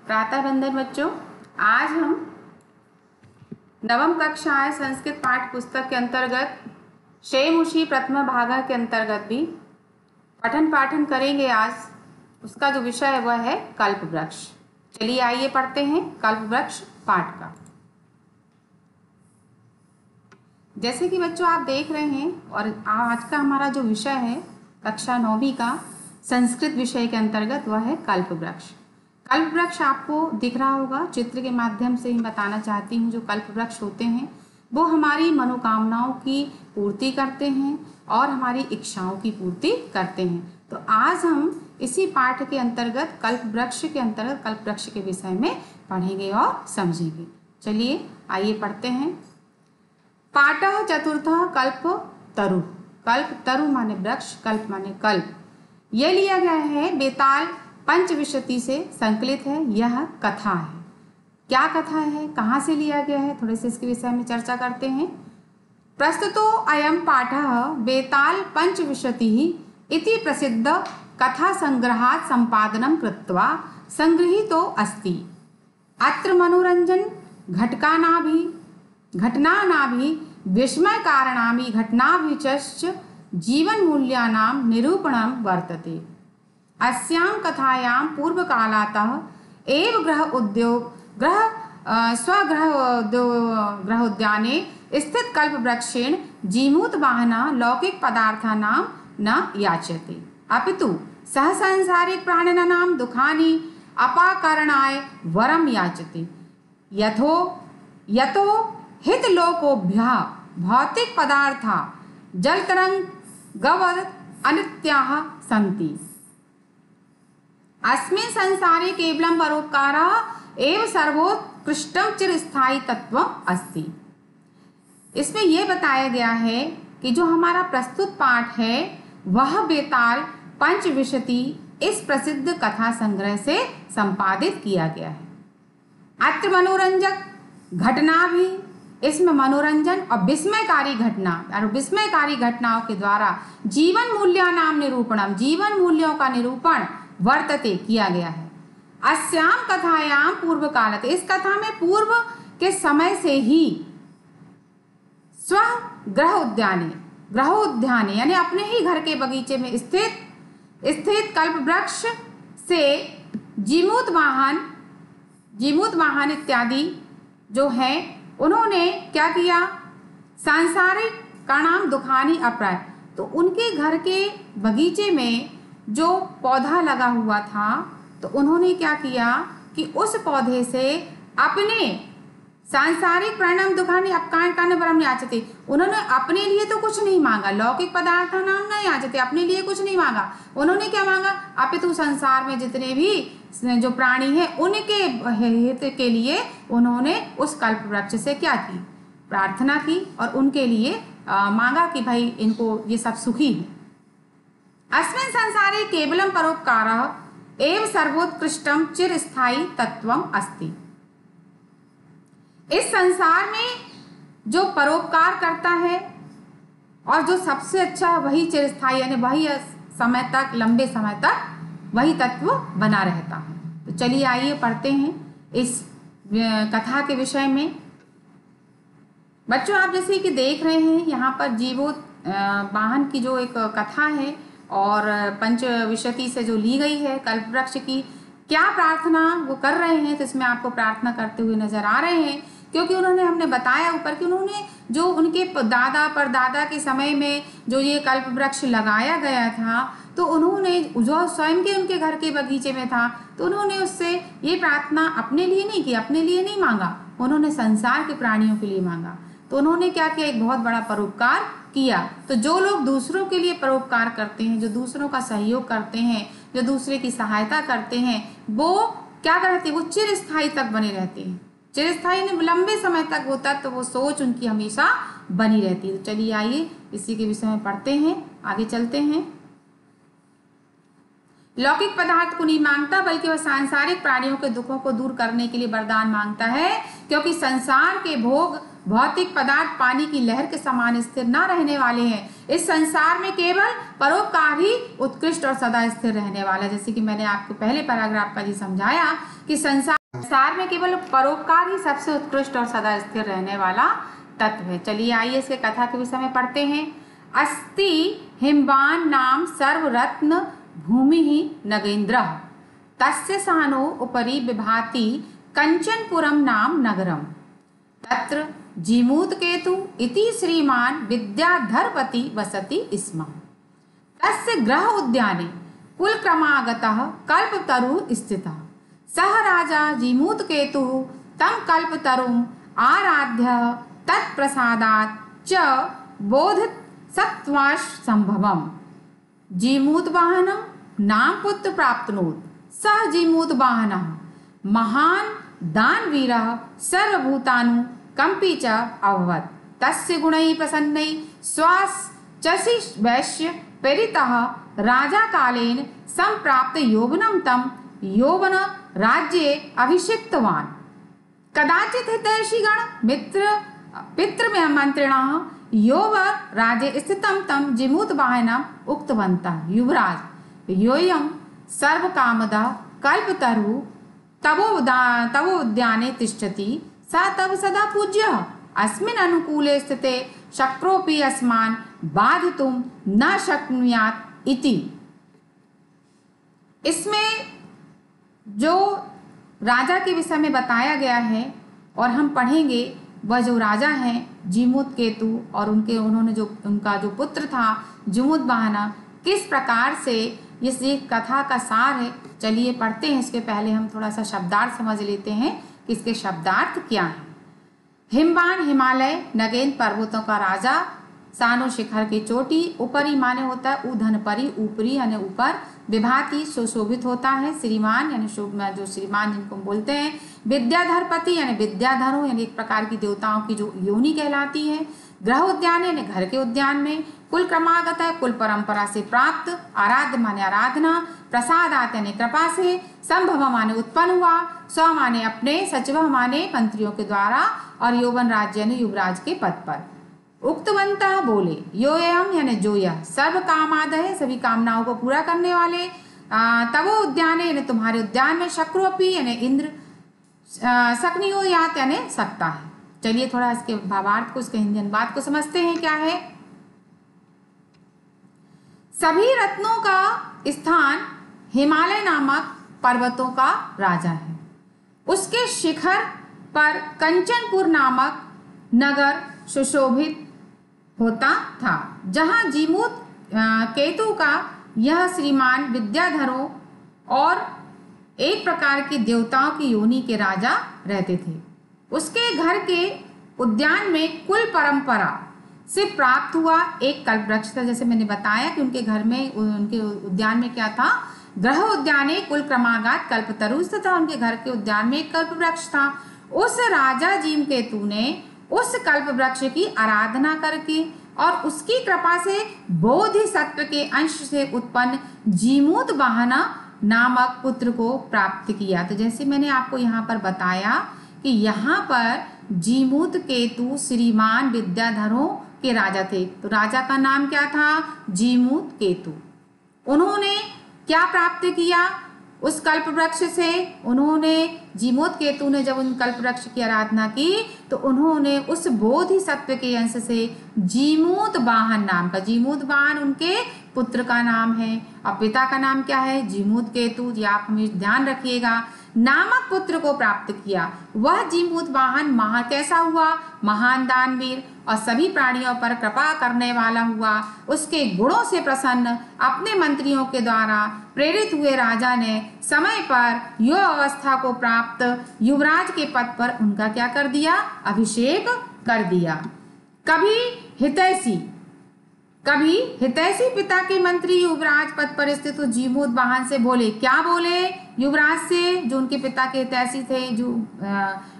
प्रातः वंदन बच्चों। आज हम नवम कक्षा संस्कृत पाठ्य पुस्तक के अंतर्गत शेमुषी प्रथम भाग के अंतर्गत भी पठन पाठन करेंगे। आज उसका जो विषय है वह है कल्प वृक्ष। चलिए आइए पढ़ते हैं कल्प वृक्ष पाठ का। जैसे कि बच्चों आप देख रहे हैं और आज का हमारा जो विषय है कक्षा 9वीं का संस्कृत विषय के अंतर्गत वह है कल्प वृक्ष। कल्प वृक्ष आपको दिख रहा होगा, चित्र के माध्यम से ही बताना चाहती हूँ। जो कल्प वृक्ष होते हैं वो हमारी मनोकामनाओं की पूर्ति करते हैं और हमारी इच्छाओं की पूर्ति करते हैं। तो आज हम इसी पाठ के अंतर्गत कल्प वृक्ष के अंतर्गत कल्प वृक्ष के विषय में पढ़ेंगे और समझेंगे। चलिए आइए पढ़ते हैं। पाठः चतुर्थः कल्प तरु। कल्प तरु माने वृक्ष, कल्प माने कल्प। यह लिया गया है बेताल पंचविंशति से संकलित है। यह कथा है। क्या कथा है, कहाँ से लिया गया है, थोड़े से इसके विषय में चर्चा करते हैं। प्रस्तुतो अयम पाठः बेताल पंचविंशतिः इति प्रसिद्ध कथा संग्रहात् संपादनं कृत्वा संगृहीतो अस्ति। अत्र मनोरंजन घटनानाभि विस्मयकारणाभि घटनाभिश्च जीवन मूल्यानां निरूपणं वर्तते। अस्यां कथायां पूर्वकालातः एव गृहोद्याने स्थित कल्पवृक्षेण जीमूतवाहनः लौकिक पदार्थानां न याचते, अपितु सह सांसारिक प्राणिनां दुःखानि अपाकरणाय वरं याचते। यतो हितलोकोभ्यः भौतिक पदार्था जलतरंगवत् अनित्याः सन्ति। अस्मिन् संसारे केवलं परोपकारः एव सर्वोत्कृष्टं चिरस्थायी तत्वम् अस्ति। इसमें यह बताया गया है कि जो हमारा प्रस्तुत पाठ है वह बेताल पंचविंशति इस प्रसिद्ध कथा संग्रह से संपादित किया गया है। अत्र मनोरंजक घटना भी, इसमें मनोरंजन और विस्मयकारी घटना और विस्मयकारी घटनाओं के द्वारा जीवन मूल्यानां निरूपणम, जीवन मूल्यों का निरूपण वर्तते किया गया है। अस्यां कथायां पूर्व कालत, इस कथा में पूर्व के समय से ही स्व ग्रहोद्याने यानी अपने ही घर के बगीचे में स्थित कल्प वृक्ष से जीमूत वाहन इत्यादि जो है उन्होंने क्या किया, सांसारिक कारणाम दुखानी अप्राय, तो उनके घर के बगीचे में जो पौधा लगा हुआ था तो उन्होंने क्या किया कि उस पौधे से अपने सांसारिक परिणाम दुखानी अपकान वरम याचते, उन्होंने अपने लिए तो कुछ नहीं मांगा, लौकिक पदार्थ नाम नहीं याचते, अपने लिए कुछ नहीं मांगा। उन्होंने क्या मांगा, अपितु संसार में जितने भी जो प्राणी हैं उनके हित के लिए उन्होंने उस कल्प वृक्ष से क्या की, प्रार्थना की और उनके लिए मांगा कि भाई इनको ये सब सुखी है। अस्मिन् संसारे केवलं परोपकारः एव सर्वोत्कृष्टं चिरस्थायी तत्वम् अस्ति। इस संसार में जो परोपकार करता है और जो सबसे अच्छा वही चिरस्थायी यानी वही समय तक, लंबे समय तक वही तत्व बना रहता है। तो चलिए आइए पढ़ते हैं इस कथा के विषय में। बच्चों आप जैसे कि देख रहे हैं यहाँ पर जीवोत वाहन की जो एक कथा है और पंचविंशति से जो ली गई है कल्प वृक्ष की क्या प्रार्थना वो कर रहे हैं, तो इसमें आपको प्रार्थना करते हुए नजर आ रहे हैं। क्योंकि उन्होंने, हमने बताया ऊपर कि उन्होंने जो उनके दादा परदादा के समय में जो ये कल्प वृक्ष लगाया गया था तो उन्होंने जो स्वयं के उनके घर के बगीचे में था तो उन्होंने उससे ये प्रार्थना अपने लिए नहीं की, अपने लिए नहीं मांगा, उन्होंने संसार के प्राणियों के लिए मांगा। तो उन्होंने क्या किया, एक बहुत बड़ा परोपकार किया। तो जो लोग दूसरों के लिए परोपकार करते हैं, जो दूसरों का सहयोग करते हैं, जो दूसरे की सहायता करते हैं, वो क्या करते हैं, वो चिरस्थायी तक बने रहते हैं। चिरस्थायी ने लंबे समय तक होता तो वो सोच उनकी हमेशा बनी रहती है। तो चलिए आइए इसी के विषय में पढ़ते हैं, आगे चलते हैं। लौकिक पदार्थ को नहीं मांगता बल्कि वह सांसारिक प्राणियों के दुखों को दूर करने के लिए वरदान मांगता है, क्योंकि संसार के भोग भौतिक पदार्थ पानी की लहर के समान स्थिर न रहने वाले हैं। इस संसार में केवल परोपकार ही उत्कृष्ट और सदा स्थिर रहने वाला है। जैसे कि मैंने आपको पहले पैराग्राफ का जी समझाया कि संसार संसार में केवल परोपकार ही सबसे उत्कृष्ट और सदा स्थिर रहने वाला तत्व है। चलिए आइए इसके कथा के विषय में पढ़ते हैं। अस्ति हिमवान नाम सर्वरत्न भूमि ही नगेन्द्र तस्य सानो उपरि विभाति कंचनपुरम नाम नगरम तत्र जीमूतकेतु इति श्रीमान विद्याधरपति वसति स्म। तस्य गृह उद्याने कुलक्रमागतः कल्पतरु स्थितः। सह राजा जीमूतकेतु तं कल्पतरुम् आराध्य तत्प्रसादात् च बोधित सत्वाश संभवम्। जीमूतवाहनं नाम पुत्र प्राप्तनोत्। सह जीमूतवाहनः महान् दानवीरः सर्वभूतानु कंपी च अभवत्। तस्य गुणैः प्रसन्नैः स्वाश्चसि वैश्य प्रेरितः राजा कालेन संप्राप्त यौवनं तं यौवन राज्ये अभिषिक्तवान्। कदाचित् हितैषिगण मित्र पितृमन्त्रिणः यौवन राज्ये स्थितं तं जीमूतवाहनम् उक्तवन्तः। युवराज योऽयं सर्वकामदः कल्पतरुः तवोद्याने तिष्ठति स तव सदा पूज्यः। अस्मिन् अनुकूले स्थिते शक्रोऽपि अस्मान् बाधितुं न शक्नुयात् इति। इसमें जो राजा के विषय में बताया गया है और हम पढ़ेंगे, वह जो राजा हैं जीमूतकेतु और उन्होंने जो उनका जो पुत्र था जीमूतवाहन, किस प्रकार से इस कथा का सार है। चलिए पढ़ते हैं। इसके पहले हम थोड़ा सा शब्दार्थ समझ लेते हैं कि इसके शब्दार्थ क्या हैं। हिमवान हिमालय, नगेंद्र पर्वतों का राजा, सानो शिखर की चोटी, ऊपरी माने होता है ऊधन परी, ऊपरी यानी ऊपर, विभाति सुशोभित होता है, श्रीमान यानी जो श्रीमान जिनको बोलते हैं, विद्याधरपति यानी विद्याधर हो यानी एक प्रकार की देवताओं की जो योनि कहलाती है, गृह उद्यान यानी घर के उद्यान में, कुल क्रमागत है कुल परंपरा से प्राप्त, आराध्य माने आराधना, प्रसादात यानी कृपा से, संभव माने उत्पन्न हुआ, स्व माने अपने, सचिव माने मंत्रियों के द्वारा, और यौवन राज्य यानी युवराज के पद पर। उक्तवंतः बोले, योयम यानी जो यह, सर्व कामाद है सभी कामनाओं को पूरा करने वाले, तवो उद्याने यानी तुम्हारे उद्यान में, शक्रोपी यानी इंद्र, सकनियो यात यानी सकता है। चलिए थोड़ा इसके भावार्थ को, इसके हिंदी अनुवाद को समझते हैं क्या है। सभी रत्नों का स्थान हिमालय नामक पर्वतों का राजा है। उसके शिखर पर कंचनपुर नामक नगर सुशोभित होता था, जहां जीमूत केतु का यह श्रीमान विद्याधरों और एक प्रकार की देवताओं की योनि के राजा रहते थे। उसके घर के उद्यान में कुल परंपरा से प्राप्त हुआ एक कल्प वृक्ष था। जैसे मैंने बताया कि उनके घर में, उनके उद्यान में क्या था, गृह उद्याने कुल क्रमागत कल्पतरु था, उनके घर के उद्यान में एक कल्प वृक्ष था। उस राजा जीमकेतु ने उस कल्प वृक्ष की आराधना करके और उसकी कृपा से बोधिसत्व के अंश से उत्पन्न जीमूतवाहन नामक पुत्र को प्राप्त किया। तो जैसे मैंने आपको यहाँ पर बताया कि यहाँ पर जीमूतकेतु श्रीमान विद्याधरों के राजा थे। तो राजा का नाम क्या था? जीमूतकेतु। उन्होंने क्या प्राप्त किया उस कल्प वृक्ष से? उन्होंने, जीमूतकेतु ने जब उन कल्प वृक्ष की आराधना की तो उन्होंने उस बोधिसत्व के अंश से जीमूतवाहन नाम का, जीमूतवाहन उनके पुत्र का नाम है और पिता का नाम क्या है? जीमूतकेतु। जी आप हमें ध्यान रखिएगा, नामक पुत्र को प्राप्त किया। वह जीमूतवाहन कैसा हुआ? महान दानवीर और सभी प्राणियों पर कृपा करने वाला हुआ। उसके गुणों से प्रसन्न अपने मंत्रियों के द्वारा प्रेरित हुए राजा ने समय पर यो अवस्था को प्राप्त युवराज के पद पर उनका क्या कर दिया? अभिषेक कर दिया। कभी हितैषी पिता के मंत्री युवराज पद पर स्थित जीमूतवाहन से बोले। क्या बोले? युवराज से, जो उनके पिता के हितैषी थे, जो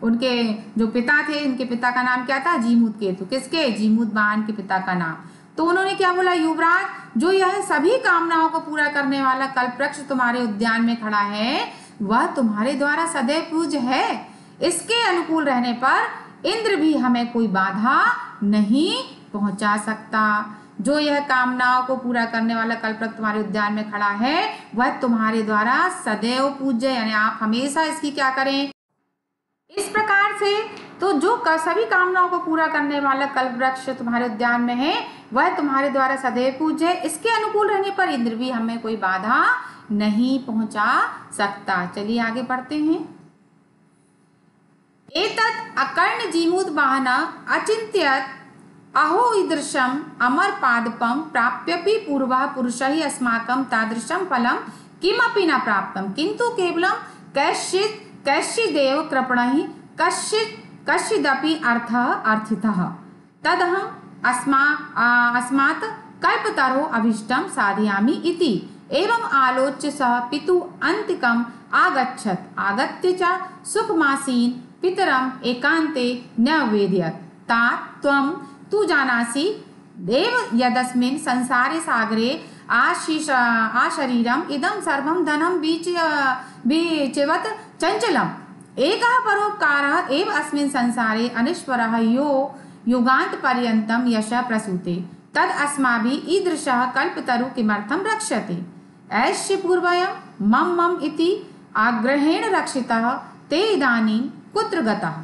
उनके जो पिता थे, उनके पिता का नाम क्या था? जीमूतकेतु। किसके? जीमूतवाहन के पिता का नाम। तो उन्होंने क्या बोला? युवराज, जो यह सभी कामनाओं को पूरा करने वाला कल्प वृक्ष तुम्हारे उद्यान में खड़ा है, वह तुम्हारे द्वारा सदैव पूज्य है। इसके अनुकूल रहने पर इंद्र भी हमें कोई बाधा नहीं पहुंचा सकता। जो यह कामनाओं को पूरा करने वाला कल्प वृक्ष तुम्हारे उद्यान में खड़ा है, वह तुम्हारे द्वारा सदैव पूज्य, यानी आप हमेशा इसकी क्या करें? से तो जो सभी कामनाओं को पूरा करने वाला कल्प वृक्ष तुम्हारे उद्यान में है वह तुम्हारे द्वारा सदैव पूज्य है। इसके अनुकूल रहने पर इंद्र भी हमें कोई बाधा नहीं पहुंचा सकता। चलिए आगे बढ़ते हैं। एतत् अकर्ण जीमूत वाहना अचिंत्यत अहो ईदृशम अमर पादपम प्राप्यपि पूर्वः पुरुषः अस्माकं तादृशं फलं किमपि न प्राप्तम किंतु केवलं कैश्चिदेव कृपणैः कश्चिदपि अर्थः अर्थितः तदहम् अस्मात् कल्पतरो अभीष्टं साधयामि इति। एवं आलोच्य सः पितुः अन्तिकम् आगच्छत्। आगत्य च सुखमासीन पितरम् एकान्ते न्यवेदयत्। तात त्वं तु जानासि देव यदस्मिन् संसारे सागरे आशरीरम् इदं सर्वं धनं बीचवत् चञ्चलम्। एकः परोपकारः एव अस्मिन् संसारे अनीश्वरः यो युगान्तपर्यन्तं यशः प्रसूते तद् अस्माभिः ईदृशः कल्पतरु किमर्थं रक्ष्यते। ऐस्य पूर्वं मम इति आग्रहेण रक्षितः ते इदानीं कुत्र गतः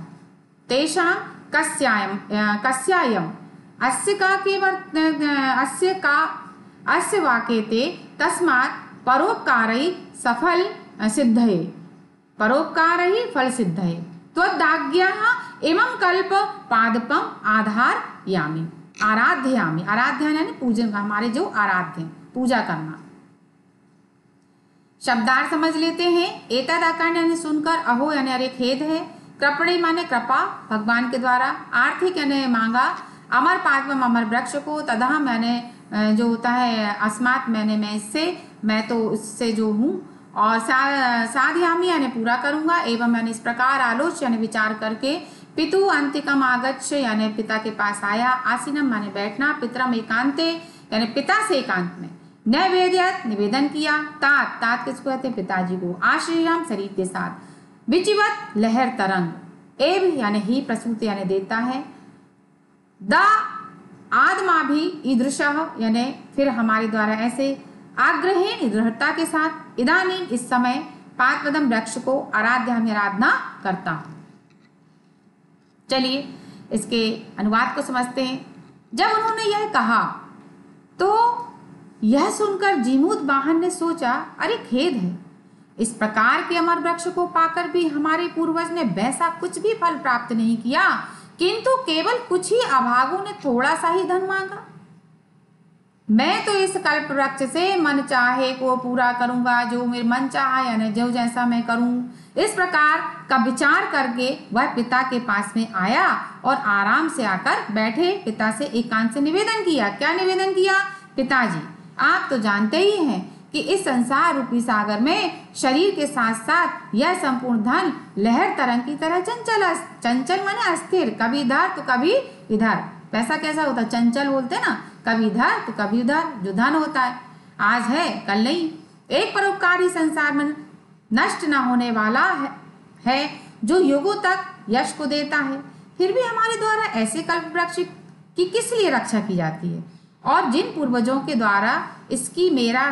तेषां कस्यायम् अस्य वाक्यते तस्मात् परोपकारै सफल सिद्धये परोपकारै फल सिद्धये त्वदाज्ञाः इमं कल्प पादपम आराधयामि। आराध्य यानी पूजन, हमारे जो आराध्य पूजा करना। शब्दार्थ समझ लेते हैं। एतद अकर्ण यानी सुनकर, अहो यानी अरे खेद है, कृपणी माने कृपा भगवान के द्वारा, आर्थिक यानी मांगा, अमर पादपम अमर वृक्ष को, तदह मैंने जो होता है अस्मात मैंने मैं इससे, मैं तो उससे जो हूँ, और साधयामि यानी पूरा करूंगा। एवं मैंने इस प्रकार आलोच यानी विचार करके पितु अंतिकम आगच्छ यानी पिता के पास आया। आसीनम माने बैठना, पितरम एकांते यानी पिता से एकांत में, नैवेद्यत निवेदन किया, तात किसको कहते हैं पिताजी को, आश्रयम शरीर के साथ, विचिवत लहर तरंग, एव यानी ही प्रसूत यानी देता है, द आदमा भी ईदृशः यानी फिर हमारे द्वारा ऐसे, आग्रहेण दृढ़ता के साथ, इदानीम इस समय, पादपदम वृक्ष को आराध्य हम आराधना करता हूं। चलिए इसके अनुवाद को समझते हैं। जब उन्होंने यह कहा तो यह सुनकर जीमूत वाहन ने सोचा, अरे खेद है, इस प्रकार के अमर वृक्ष को पाकर भी हमारे पूर्वज ने वैसा कुछ भी फल प्राप्त नहीं किया, किंतु केवल कुछ ही अभागों ने थोड़ा सा ही धन मांगा। मैं तो इस कल्प वृक्ष से मन चाहे को पूरा करूंगा, जो मेरे मन चाहे यानी जो जैसा मैं करूं, इस प्रकार का विचार करके वह पिता के पास में आया और आराम से आकर बैठे, पिता से एकांत से निवेदन किया। क्या निवेदन किया? पिताजी, आप तो जानते ही हैं कि इस संसार रूपी सागर में शरीर के साथ साथ यह संपूर्ण धन लहर तरंग की तरह चंचल माने अस्थिर, कभी इधर तो कभी इधर। पैसा कैसा होता है? चंचल बोलते ना, कभी इधर तो कभी उधर। जो धन होता है आज है कल नहीं। एक परोपकार ही संसार में नष्ट न होने वाला है जो युगों तक यश को देता है। फिर भी हमारे द्वारा ऐसे कल्प वृक्ष की किस लिए रक्षा की जाती है? और जिन पूर्वजों के द्वारा इसकी मेरा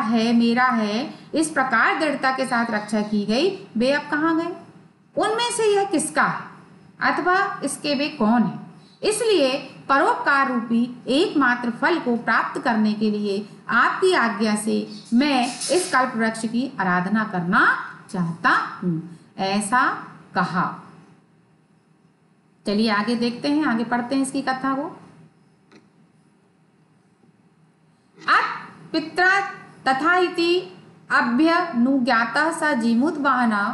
है इस प्रकार दृढ़ता के साथ रक्षा की गई, वे अब कहाँ गए? उनमें से यह किसका है अथवा इसके वे कौन है? इसलिए परोपकार रूपी एकमात्र फल को प्राप्त करने के लिए आपकी आज्ञा से मैं इस कल्प वृक्ष की आराधना करना चाहता हूँ, ऐसा कहा। चलिए आगे देखते हैं, आगे पढ़ते हैं इसकी कथा को। पित्रा तथा इति अभ्यनुज्ञातः स जीमूतवाहनः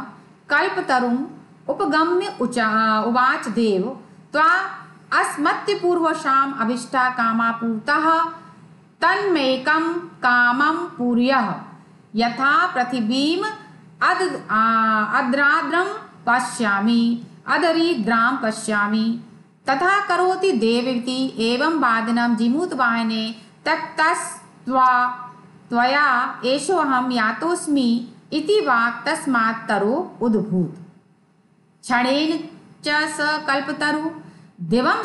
कल्पतरुम् उपगम्य उवाच देव त्वा अस्मत्य पूर्वशाम अभिष्टा कामापूर्तः तन्मेकं कामं पूर्यः यथा पृथिवीम् अद्राद्रं पश्यामि अदरिद्रां पश्यामि तथा करोति देवैति। एवं वादिनं जीमूतवाहने त्वया एषोऽहं यातोऽस्मि इति वाक् तस्मात् तरो उद्भूत। क्षणेन च स कल्पतरु दिवं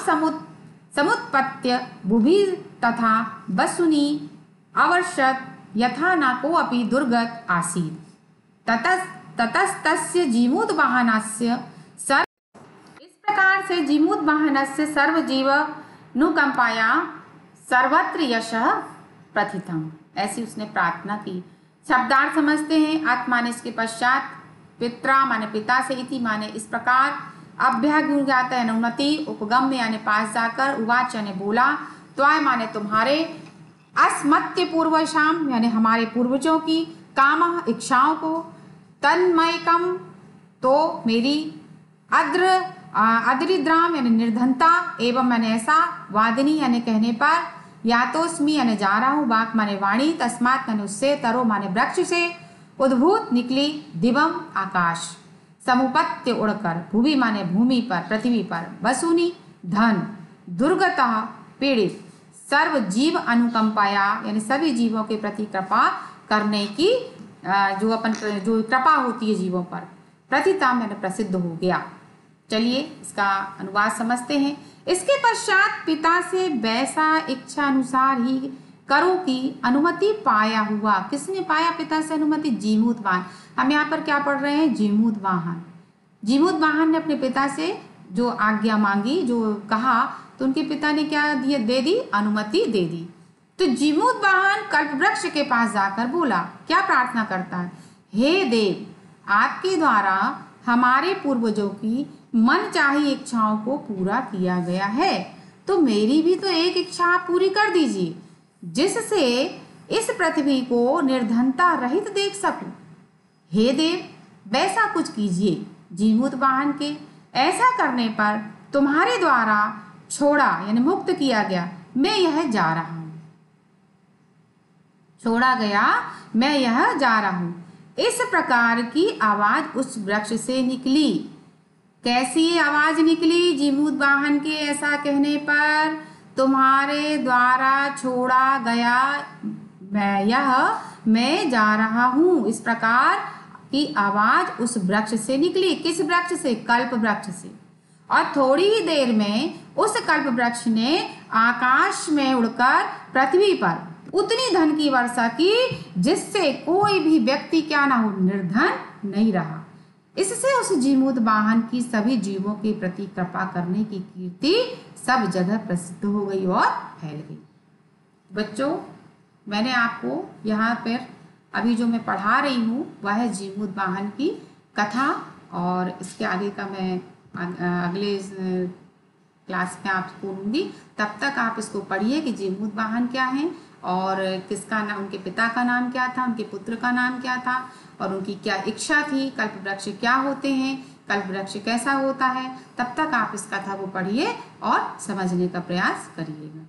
समुत्पत्य बुभुः तथा वसुनि अवर्षत् यथा न कोऽपि दुर्गत आसीत्। ततस्तस्य जीमूतवाहनस्य इस प्रकार से जीमूतवाहनस्य सर्वजीवनुकंपाया सर्वत्र यशः प्रथितम्। ऐसी उसने प्रार्थना की। शब्दार्थ समझते हैं। आत्मा माने इसके पश्चात, पित्रा माने पिता से, इति माने इस प्रकार, अभ्यागुज्ञात यानी उन्नति, उपगम्य यानी पास जाकर, उवाच यानी बोला, त्वाय माने तुम्हारे, अस्मत्य पूर्वशाम यानी हमारे पूर्वजों की, कामः इच्छाओं को, तन्मयकम तो मेरी, अद्रिद्राम यानी निर्धनता, एवं मैंने ऐसा, वादिनी यानी कहने पर, यातोस्मी यानी जा रहा हूँ, वाक माने वाणी, तस्मात माने उससे, तरो माने वृक्ष से, उद्भूत निकली, दिवम आकाश, समुपत्य उड़कर, भूवि माने भूमि पर, पृथ्वी पर, वसुनी धन, दुर्गतः पीड़ित, सर्व जीव अनुकंपाया यानी सभी जीवों के प्रति कृपा करने की, जो कृपा होती है जीवों पर, प्रतिता मैंने प्रसिद्ध हो गया। चलिए इसका अनुवाद समझते हैं। इसके पश्चात पिता से वैसा इच्छा अनुसार ही करो की अनुमति पाया हुआ। किसने पाया पिता से अनुमति? जीमूतवाहन। हम यहाँ पर क्या पढ़ रहे हैं? जीमूतवाहन। जीमूतवाहन ने अपने पिता से जो आज्ञा मांगी, जो कहा, तो उनके पिता ने क्या दिया? दे दी, अनुमति दे दी। तो जीमूतवाहन कल्पवृक्ष के पास जाकर बोला, क्या प्रार्थना करता है? हे देव, आपके द्वारा हमारे पूर्वजों की मन चाही इच्छाओं को पूरा किया गया है, तो मेरी भी तो एक इच्छा आप पूरी कर दीजिए, जिससे इस पृथ्वी को निर्धनता रहित देख सकूं। हे देव, वैसा कुछ कीजिए। जीमूतवाहन के ऐसा करने पर तुम्हारे द्वारा छोड़ा यानी मुक्त किया गया मैं यह जा रहा हूं। छोड़ा गया मैं यह जा रहा हूं। इस प्रकार की आवाज उस वृक्ष से निकली। कैसी आवाज निकली? जीमूतवाहन के ऐसा कहने पर, तुम्हारे द्वारा छोड़ा गया मैं जा रहा हूं। इस प्रकार की आवाज उस वृक्ष से निकली। किस वृक्ष से? कल्प वृक्ष से। और थोड़ी ही देर में उस कल्प वृक्ष ने आकाश में उड़कर पृथ्वी पर उतनी धन की वर्षा की, जिससे कोई भी व्यक्ति क्या ना हो, निर्धन नहीं रहा। इससे उस जीमूतवाहन की सभी जीवों के प्रति कृपा करने की कीर्ति सब जगह प्रसिद्ध हो गई और फैल गई। बच्चों, मैंने आपको यहाँ पर अभी जो मैं पढ़ा रही हूँ वह है जीमूतवाहन की कथा, और इसके आगे का मैं अगले क्लास में आपको दूंगी। तब तक आप इसको पढ़िए कि जीमूतवाहन क्या है और किसका नाम, उनके पिता का नाम क्या था, उनके पुत्र का नाम क्या था और उनकी क्या इच्छा थी, कल्पवृक्ष क्या होते हैं, कल्पवृक्ष कैसा होता है। तब तक आप इस कथा को पढ़िए और समझने का प्रयास करिएगा।